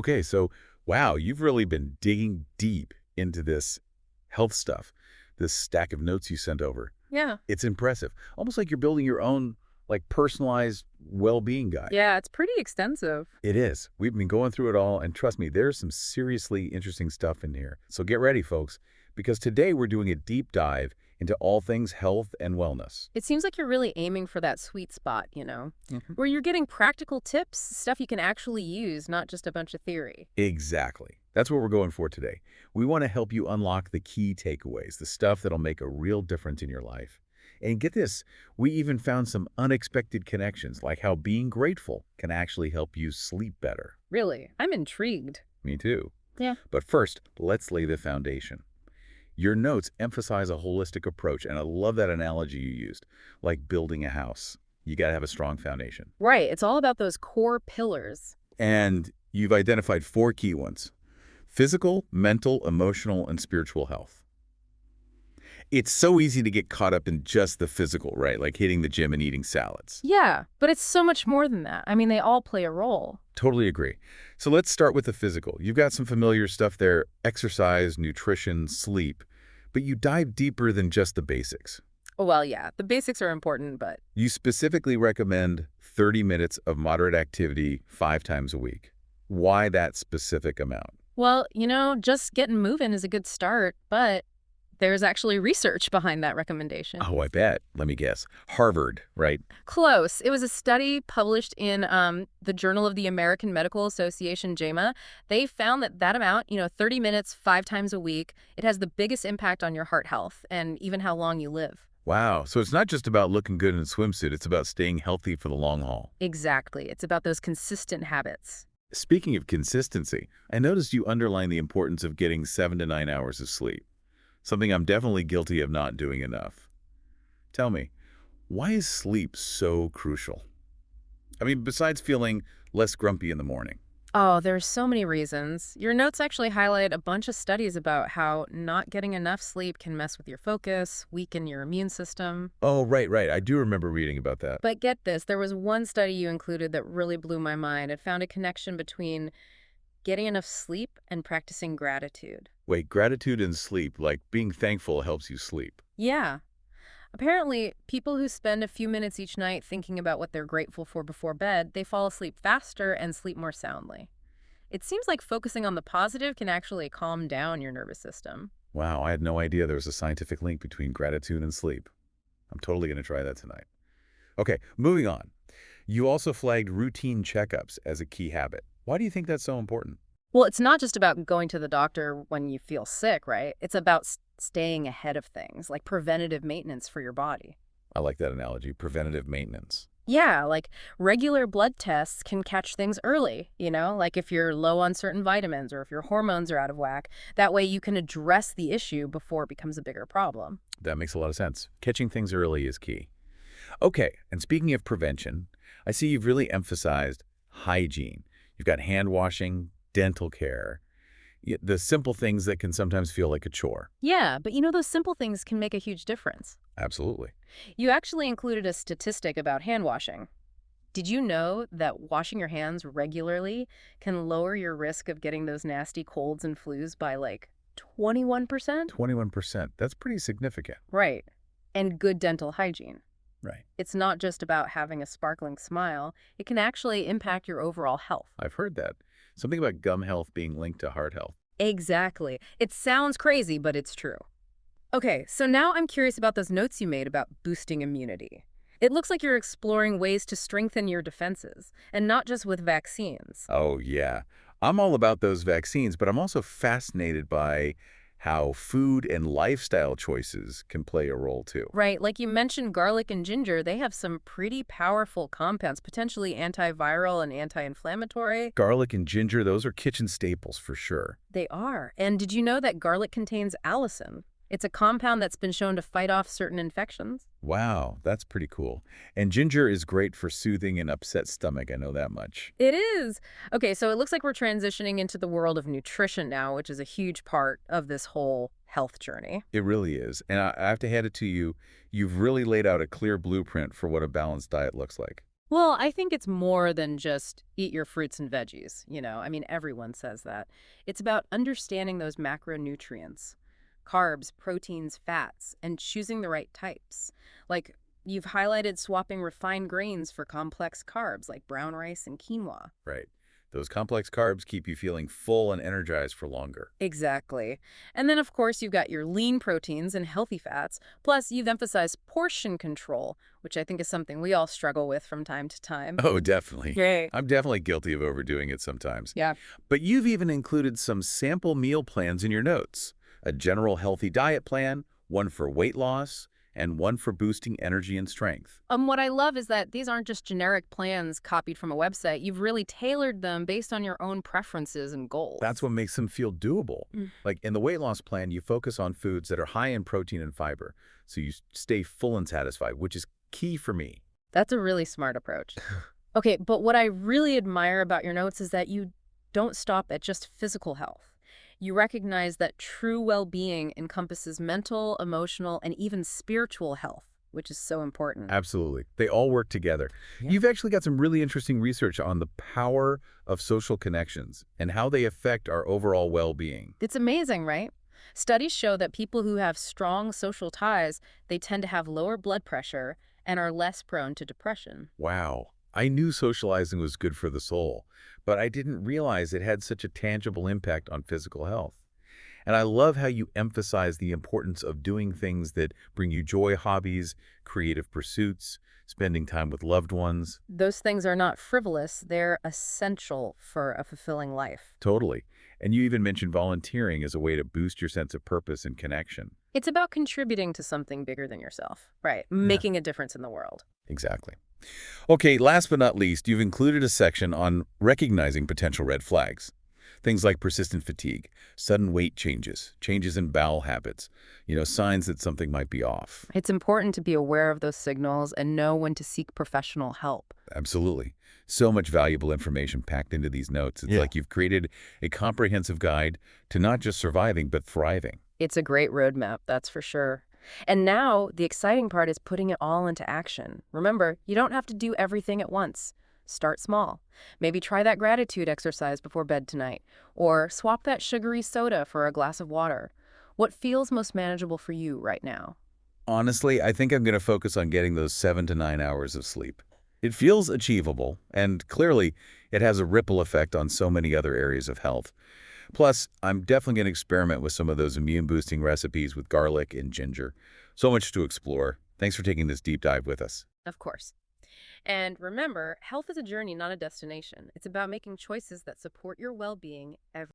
Okay, so wow, you've really been digging deep into this health stuff, this stack of notes you sent over. Yeah. It's impressive. Almost like you're building your own, like, personalized well-being guide. Yeah, it's pretty extensive. It is. We've been going through it all, and trust me, there's some seriously interesting stuff in here. So get ready, folks, because today we're doing a deep dive into all things health and wellness. It seems like you're really aiming for that sweet spot, Mhm. where you're getting practical tips, stuff you can actually use, not just a bunch of theory. Exactly. That's what we're going for today. We want to help you unlock the key takeaways, the stuff that'll make a real difference in your life. And get this, we even found some unexpected connections, like how being grateful can actually help you sleep better. Really, I'm intrigued. Me too. Yeah. But first, let's lay the foundation. Your notes emphasize a holistic approach, and I love that analogy you used, like building a house. You got to have a strong foundation. Right, it's all about those core pillars. And you've identified 4 key ones: physical, mental, emotional, and spiritual health. It's so easy to get caught up in just the physical, right? Like hitting the gym and eating salads. Yeah, but it's so much more than that. I mean, they all play a role. Totally agree. So let's start with the physical. You've got some familiar stuff there: exercise, nutrition, sleep. But you dive deeper than just the basics. Well, yeah, the basics are important, but You specifically recommend 30 minutes of moderate activity 5 times a week. Why that specific amount? well, just getting moving is a good start, but there's actually research behind that recommendation. Oh, I bet. Let me guess. Harvard, right? Close. It was a study published in the Journal of the American Medical Association, JAMA. They found that amount, 30 minutes, 5 times a week, it has the biggest impact on your heart health and even how long you live. Wow. So it's not just about looking good in a swimsuit. It's about staying healthy for the long haul. Exactly. It's about those consistent habits. Speaking of consistency, I noticed you underline the importance of getting 7 to 9 hours of sleep, something I'm definitely guilty of not doing enough. Tell me, why is sleep so crucial? I mean, besides feeling less grumpy in the morning. Oh, there's so many reasons. Your notes actually highlight a bunch of studies about how not getting enough sleep can mess with your focus, weaken your immune system. Oh, right, right. I do remember reading about that. But get this, there was one study you included that really blew my mind. It found a connection between getting enough sleep and practicing gratitude. Wait, gratitude and sleep, like being thankful helps you sleep. Yeah. Apparently, people who spend a few minutes each night thinking about what they're grateful for before bed, they fall asleep faster and sleep more soundly. It seems like focusing on the positive can actually calm down your nervous system. Wow, I had no idea there was a scientific link between gratitude and sleep. I'm totally going to try that tonight. Okay, moving on. You also flagged routine checkups as a key habit. Why do you think that's so important? Well, it's not just about going to the doctor when you feel sick, right? It's about staying ahead of things, like preventative maintenance for your body. I like that analogy, preventative maintenance. Yeah, like regular blood tests can catch things early, like if you're low on certain vitamins or if your hormones are out of whack. That way you can address the issue before it becomes a bigger problem. That makes a lot of sense. Catching things early is key. Okay, and speaking of prevention, I see you've really emphasized hygiene. You've got hand washing, dental care, the simple things that can sometimes feel like a chore. Yeah, but those simple things can make a huge difference. Absolutely. You actually included a statistic about hand washing. Did you know that washing your hands regularly can lower your risk of getting those nasty colds and flus by like 21%? 21%. That's pretty significant. Right. And good dental hygiene. Right. It's not just about having a sparkling smile. It can actually impact your overall health. I've heard that. Something about gum health being linked to heart health. Exactly. It sounds crazy, but it's true. Okay, so now I'm curious about those notes you made about boosting immunity. It looks like you're exploring ways to strengthen your defenses, and not just with vaccines. Oh, yeah. I'm all about those vaccines, but I'm also fascinated by how food and lifestyle choices can play a role too. Right, like you mentioned garlic and ginger, they have some pretty powerful compounds, potentially antiviral and anti-inflammatory. Garlic and ginger, those are kitchen staples for sure. They are. And did you know that garlic contains allicin? It's a compound that's been shown to fight off certain infections. Wow, that's pretty cool. And ginger is great for soothing an upset stomach, I know that much. It is. Okay, so it looks like we're transitioning into the world of nutrition now, which is a huge part of this whole health journey. It really is. And I have to hand it to you, you've really laid out a clear blueprint for what a balanced diet looks like. Well, I think it's more than just eat your fruits and veggies, I mean, everyone says that. It's about understanding those macronutrients, carbs, proteins, fats, and choosing the right types. Like, you've highlighted swapping refined grains for complex carbs like brown rice and quinoa. Right. Those complex carbs keep you feeling full and energized for longer. Exactly. And then, of course, you've got your lean proteins and healthy fats. Plus, you've emphasized portion control, which I think is something we all struggle with from time to time. Oh, definitely. Right. I'm definitely guilty of overdoing it sometimes. Yeah. But you've even included some sample meal plans in your notes. A general healthy diet plan, one for weight loss, and one for boosting energy and strength. What I love is that these aren't just generic plans copied from a website. You've really tailored them based on your own preferences and That's goals. what makes them feel doable. Mm. Like in the weight loss plan, you focus on foods that are high in protein and fiber, so you stay full and satisfied, which is key for me. That's a really smart approach. Okay, but what I really admire about your notes is that you don't stop at just physical health. You recognize that true well-being encompasses mental, emotional, and even spiritual health, which is so important. Absolutely. They all work together. Yeah. You've actually got some really interesting research on the power of social connections and how they affect our overall well-being. It's amazing, right? Studies show that people who have strong social ties, they tend to have lower blood pressure and are less prone to depression. Wow. I knew socializing was good for the soul, but I didn't realize it had such a tangible impact on physical health. And I love how you emphasize the importance of doing things that bring you joy, hobbies, creative pursuits, spending time with loved ones. Those things are not frivolous, they're essential for a fulfilling life. Totally. And you even mentioned volunteering as a way to boost your sense of purpose and connection. It's about contributing to something bigger than yourself, right? Yeah. Making a difference in the world. Exactly. Okay, last but not least, you've included a section on recognizing potential red flags. Things like persistent fatigue, sudden weight changes, changes in bowel habits, signs that something might be off. It's important to be aware of those signals and know when to seek professional help. Absolutely. So much valuable information packed into these notes. It's like you've created a comprehensive guide to not just surviving, but thriving. It's a great roadmap, that's for sure. And now, the exciting part is putting it all into action. Remember, you don't have to do everything at once. Start small. Maybe try that gratitude exercise before bed tonight, or swap that sugary soda for a glass of water. What feels most manageable for you right now? Honestly, I think I'm going to focus on getting those 7 to 9 hours of sleep. It feels achievable, and clearly, it has a ripple effect on so many other areas of health. Plus, I'm definitely going to experiment with some of those immune-boosting recipes with garlic and ginger. So much to explore. Thanks for taking this deep dive with us. Of course. And remember, health is a journey, not a destination. It's about making choices that support your well-being every